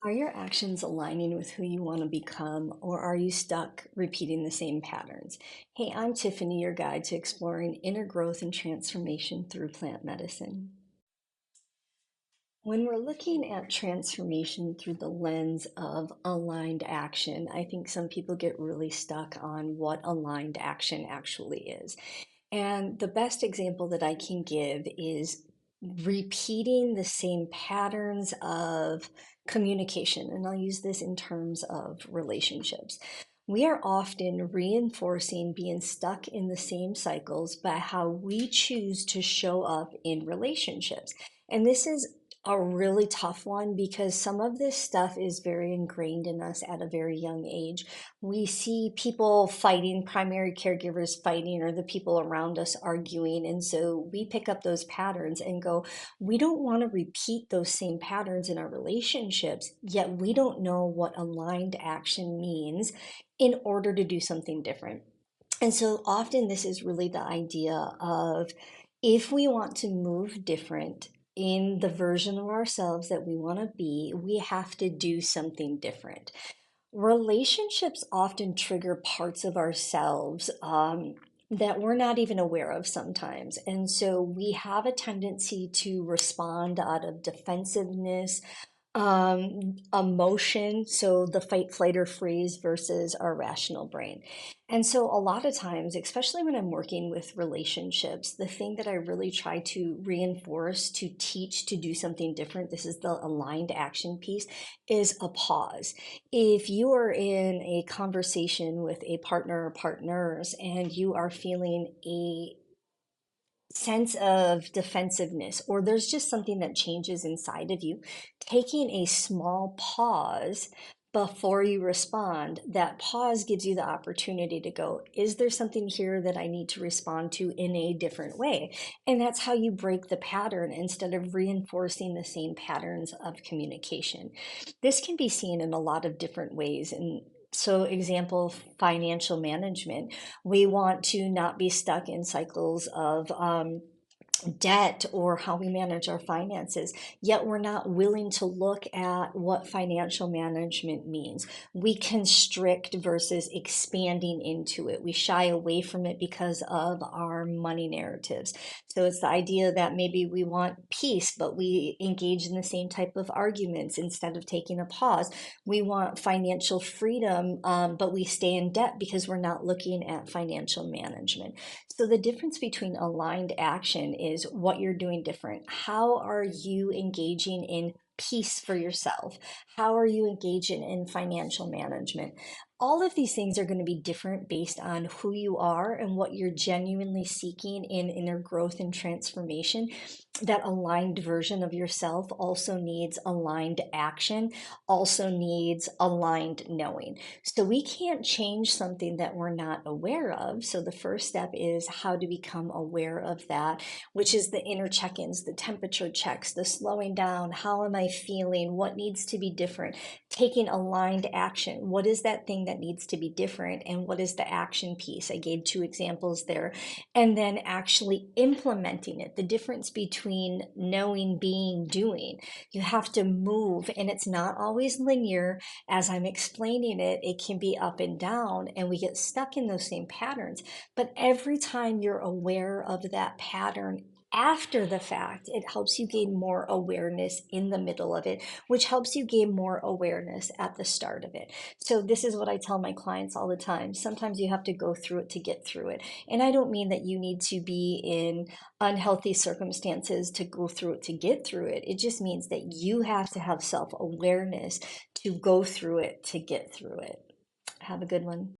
Are your actions aligning with who you want to become, or are you stuck repeating the same patterns? Hey, I'm Tiffany, your guide to exploring inner growth and transformation through plant medicine. When we're looking at transformation through the lens of aligned action, I think some people get really stuck on what aligned action actually is. And the best example that I can give is repeating the same patterns of communication. And I'll use this in terms of relationships. We are often reinforcing being stuck in the same cycles by how we choose to show up in relationships. And this is a really tough one because some of this stuff is very ingrained in us at a very young age. We see people fighting, primary caregivers fighting, or the people around us arguing. And so we pick up those patterns and go, we don't want to repeat those same patterns in our relationships, yet we don't know what aligned action means in order to do something different. And so often this is really the idea of if we want to move different in the version of ourselves that we want to be, we have to do something different. Relationships often trigger parts of ourselves that we're not even aware of sometimes. And so we have a tendency to respond out of defensiveness, emotion, so the fight, flight, or freeze versus our rational brain. And so a lot of times, especially when I'm working with relationships, the thing that I really try to reinforce, to teach, to do something different, this is the aligned action piece, is a pause. If you are in a conversation with a partner or partners and you are feeling a sense of defensiveness, or there's just something that changes inside of you, taking a small pause before you respond, that pause gives you the opportunity to go, is there something here that I need to respond to in a different way? And that's how you break the pattern instead of reinforcing the same patterns of communication. This can be seen in a lot of different ways. And so, example, financial management. We want to not be stuck in cycles of debt or how we manage our finances, yet we're not willing to look at what financial management means. We constrict versus expanding into it. We shy away from it because of our money narratives. So it's the idea that maybe we want peace, but we engage in the same type of arguments instead of taking a pause. We want financial freedom, but we stay in debt because we're not looking at financial management. So the difference between aligned action is what you're doing different. How are you engaging in peace for yourself? How are you engaging in financial management? All of these things are going to be different based on who you are and what you're genuinely seeking in inner growth and transformation. That aligned version of yourself also needs aligned action, also needs aligned knowing. So we can't change something that we're not aware of. So the first step is how to become aware of that, which is the inner check-ins, the temperature checks, the slowing down. How am I feeling? What needs to be different? Taking aligned action. What is that thing that needs to be different? And what is the action piece? I gave two examples there. And then actually implementing it. The difference between knowing, being, doing. You have to move, and it's not always linear. As I'm explaining it, it can be up and down, and we get stuck in those same patterns. But every time you're aware of that pattern after the fact, it helps you gain more awareness in the middle of it, which helps you gain more awareness at the start of it. So, this is what I tell my clients all the time. Sometimes you have to go through it to get through it. And I don't mean that you need to be in unhealthy circumstances to go through it to get through it. It just means that you have to have self awareness to go through it to get through it. Have a good one.